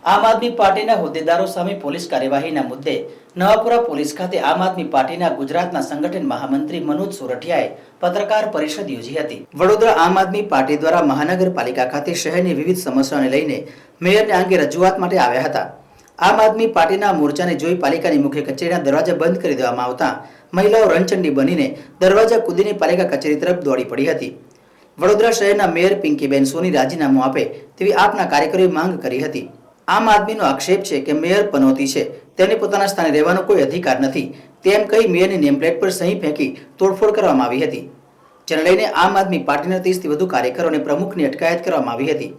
આમ આદમી પાર્ટીના હોદ્દેદારો સામે પોલીસ કાર્યવાહીના મુદ્દે નવાપુરા પોલીસ ખાતે આમ આદમી પાર્ટીના ગુજરાતના સંગઠન મહામંત્રી મનોજ સોરઠિયાએ પત્રકાર પરિષદ યોજી હતી। વડોદરા આમ આદમી પાર્ટી દ્વારા મહાનગરપાલિકા ખાતે શહેરની વિવિધ સમસ્યાઓને લઈને મેયરને અંગે રજૂઆત માટે આવ્યા હતા। આમ આદમી પાર્ટીના મોરચાને જોઈ પાલિકાની મુખ્ય કચેરીના દરવાજા બંધ કરી દેવામાં આવતા મહિલાઓ રણચંડી બનીને દરવાજા કૂદીને પાલિકા કચેરી તરફ દોડી પડી હતી। વડોદરા શહેરના મેયર પિંકીબેન સોની રાજીનામું આપે તેવી આપના કાર્યકરોએ માંગ કરી હતી। આમ આદમીનો આક્ષેપ છે કે મેયર પનોતી છે, તેને પોતાના સ્થાને રહેવાનો કોઈ અધિકાર નથી તેમ કહી મેયરની નેમપ્લેટ પર સહી ફેંકી તોડફોડ કરવામાં આવી હતી, જેને લઈને આમ આદમી પાર્ટીના 30થી વધુ કાર્યકરો અને પ્રમુખની અટકાયત કરવામાં આવી હતી।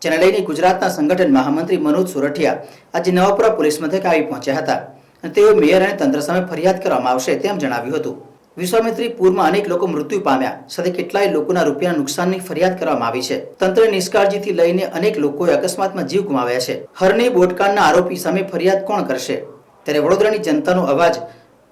જેને લઈને ગુજરાતના સંગઠન મહામંત્રી મનોજ સોરઠિયા આજે નવાપુરા પોલીસ મથકે આવી પહોંચ્યા હતા અને તેઓ મેયર અને તંત્ર સામે ફરિયાદ કરવામાં આવશે તેમ જણાવ્યું હતું। વિશ્વામિત્રીપુરમાં અનેક લોકો મૃત્યુ પામ્યા, સાથે કેટલાય લોકોના રૂપિયાના નુકસાનની ફરિયાદ કરવામાં આવી છે। તંત્રની નિષ્કાળજીથી લઈને અનેક લોકોએ અકસ્માતમાં જીવ ગુમાવ્યા છે। હરની બોટકાંડના આરોપી સામે ફરિયાદ કોણ કરશે? ત્યારે વડોદરાની જનતાનો અવાજ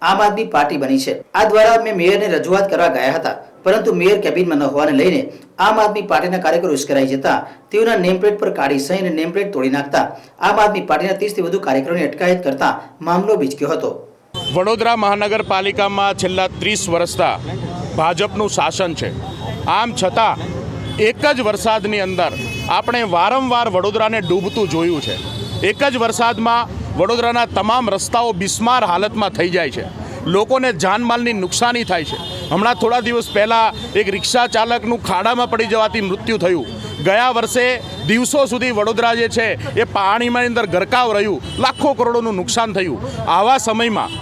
આમ આદમી પાર્ટી બની છે। આ દ્વારા મેં મેયરને રજૂઆત કરવા ગયા હતા, પરંતુ મેયર કેબિનમાં ન હોવાને લઈને આમ આદમી પાર્ટીના કાર્યકરો ઉશ્કેરાઈ જતા તેઓના નેમપ્લેટ પર કાઢી સહી અને નેમપ્લેટ તોડી નાખતા આમ આદમી પાર્ટીના 30થી વધુ કાર્યકરોની અટકાયત કરતા મામલો બીચક્યો હતો। વડોદરા મહાનગરપાલિકામાં છેલ્લા 30 વર્ષથી ભાજપનું શાસન છે। આમ છતાં એક જ વરસાદની અંદર આપણે વારંવાર વડોદરાને ડૂબતું જોયું છે। એક જ વરસાદમાં વડોદરાના તમામ રસ્તાઓ બિસ્માર હાલતમાં થઈ જાય છે, લોકોને જાનમાલની નુકસાની થાય છે। હમણાં થોડા દિવસ પહેલાં એક રિક્ષા ચાલકનું ખાડામાં પડી જવાથી મૃત્યુ થયું। ગયા વર્ષે દિવસો સુધી વડોદરા જે છે એ પાણીમાં અંદર ગરકાવ રહ્યું, લાખો કરોડોનું નુકસાન થયું। આવા સમયમાં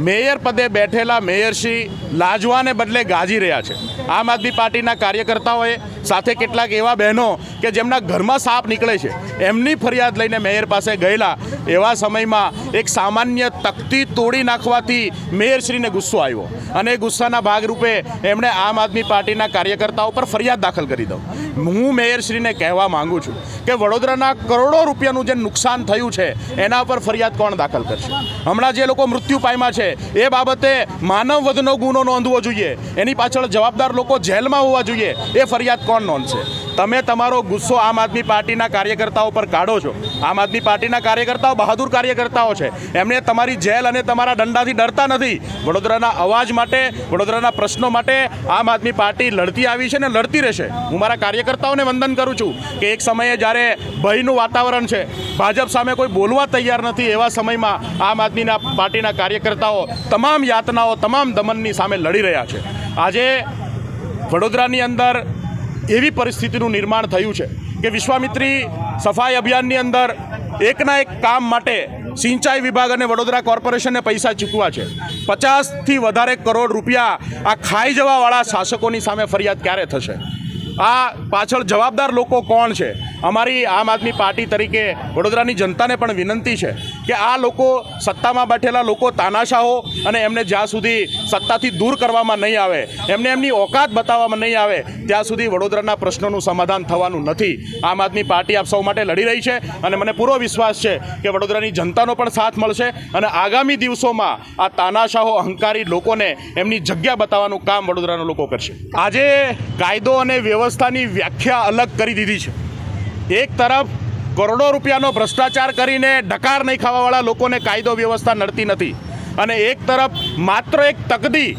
મેયર પદે બેઠેલા મેયરશ્રી લાજવાને બદલે ગાજી રહ્યા છે। આમ આદમી પાર્ટીના કાર્યકર્તાઓએ સાથે કેટલાક એવા બહેનો કે જેમના ઘરમાં સાપ નીકળે છે એમની ફરિયાદ લઈને મેયર પાસે ગયેલા। એવા સમયમાં એક સામાન્ય તકતી તોડી નાખવાથી મેયરશ્રીને ગુસ્સો આવ્યો અને ગુસ્સાના ભાગરૂપે એમણે આમ આદમી પાર્ટીના કાર્યકર્તાઓ પર ફરિયાદ દાખલ કરી દઉં। હું મેયરશ્રીને કહેવા માગું છું કે વડોદરાના કરોડો રૂપિયાનું જે નુકસાન થયું છે એના પર ફરિયાદ કોણ દાખલ કરશે? હમણાં જે લોકો મૃત્યુ પામ્યા છે એ બાબતે માનવ વધનો ગુનો નોંધવો જોઈએ, એની પાછળ જવાબદાર લોકો જેલમાં હોવા જોઈએ, એ ફરિયાદ કોણ નોંધશે? તમે તમારો ગુસ્સો આમ આદમી પાર્ટીના કાર્યકર્તાઓ પર કાઢો છો। આમ આદમી પાર્ટીના કાર્યકર્તાઓ બહાદુર કાર્યકર્તાઓ છે, એમને તમારી જેલ અને તમારા દંડાથી ડરતા નથી। વડોદરાના અવાજ માટે, વડોદરાના પ્રશ્નો માટે આમ આદમી પાર્ટી લડતી આવી છે ને લડતી રહેશે। હું મારા કાર્યકર્તાઓને વંદન કરું છું કે એક સમયે જ્યારે ભયનું વાતાવરણ છે, ભાજપ સામે કોઈ બોલવા તૈયાર નથી, એવા સમયમાં આમ આદમી પાર્ટીના કાર્યકર્તાઓ તમામ યાતનાઓ, તમામ દમનની સામે લડી રહ્યા છે। આજે વડોદરાની અંદર એવી પરિસ્થિતિનું નિર્માણ થયું છે કે વિશ્વામિત્રી સફાઈ અભિયાનની અંદર એકના એક કામ માટે સિંચાઈ વિભાગ અને વડોદરા કોર્પોરેશનને પૈસા ચૂકવા છે। 50થી વધારે કરોડ રૂપિયા આ ખાઈ જવાવાળા શાસકોની સામે ફરિયાદ ક્યારે થશે? આ પાછળ જવાબદાર લોકો કોણ છે? અમારી આમ આદમી પાર્ટી તરીકે વડોદરાની જનતાને પણ વિનંતી છે કે આ લોકો, સત્તામાં બેઠેલા લોકો તાનાશાહો અને એમને જ્યાં સુધી સત્તાથી દૂર કરવામાં નહીં આવે, એમને એમની ઓકાત બતાવવામાં નહીં આવે, ત્યાં સુધી વડોદરાના પ્રશ્નોનું સમાધાન થવાનું નથી। આમ આદમી પાર્ટી આપ સૌ માટે લડી રહી છે અને મને પૂરો વિશ્વાસ છે કે વડોદરાની જનતાનો પણ સાથ મળશે અને આગામી દિવસોમાં આ તાનાશાહો, અહંકારી લોકોને એમની જગ્યા બતાવવાનું કામ વડોદરાના લોકો કરશે। આજે કાયદો અને વ્યવસ્થાની વ્યાખ્યા અલગ કરી દીધી છે। એક તરફ કરોડો રૂપિયાનો ભ્રષ્ટાચાર કરીને ડકાર નહીં ખાવાવાળા લોકોને કાયદો વ્યવસ્થા નડતી નથી અને એક તરફ માત્ર એક તકદી,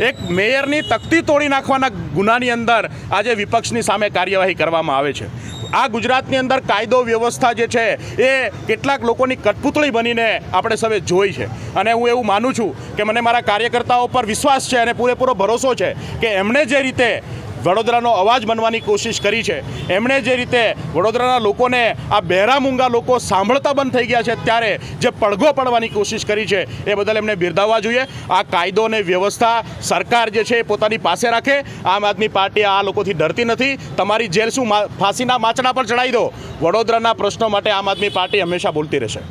એક મેયરની તકતી તોડી નાખવાના ગુનાની અંદર આજે વિપક્ષની સામે કાર્યવાહી કરવામાં આવે છે। આ ગુજરાતની અંદર કાયદો વ્યવસ્થા જે છે એ કેટલાક લોકોની કઠપૂતળી બનીને આપણે સૌએ જોઈ છે અને હું એવું માનું છું કે મને મારા કાર્યકર્તાઓ પર વિશ્વાસ છે અને પૂરેપૂરો ભરોસો છે કે એમણે જે રીતે વડોદરાનો અવાજ બનવાની કોશિશ કરી છે, એમણે જે રીતે વડોદરાના લોકોને, આ બહેરા મૂંગા લોકો સાંભળતા બંધ થઈ ગયા છે ત્યારે જે પડઘો પડવાની કોશિશ કરી છે એ બદલ એમને બિરદાવવા જોઈએ। આ કાયદો અને વ્યવસ્થા સરકાર જે છે એ પોતાની પાસે રાખે। આમ આદમી પાર્ટી આ લોકોથી ડરતી નથી। તમારી જેલ શું, ફાંસીના માચડા પર ચડાવી દો, વડોદરાના પ્રશ્નો માટે આમ આદમી પાર્ટી હંમેશા બોલતી રહેશે।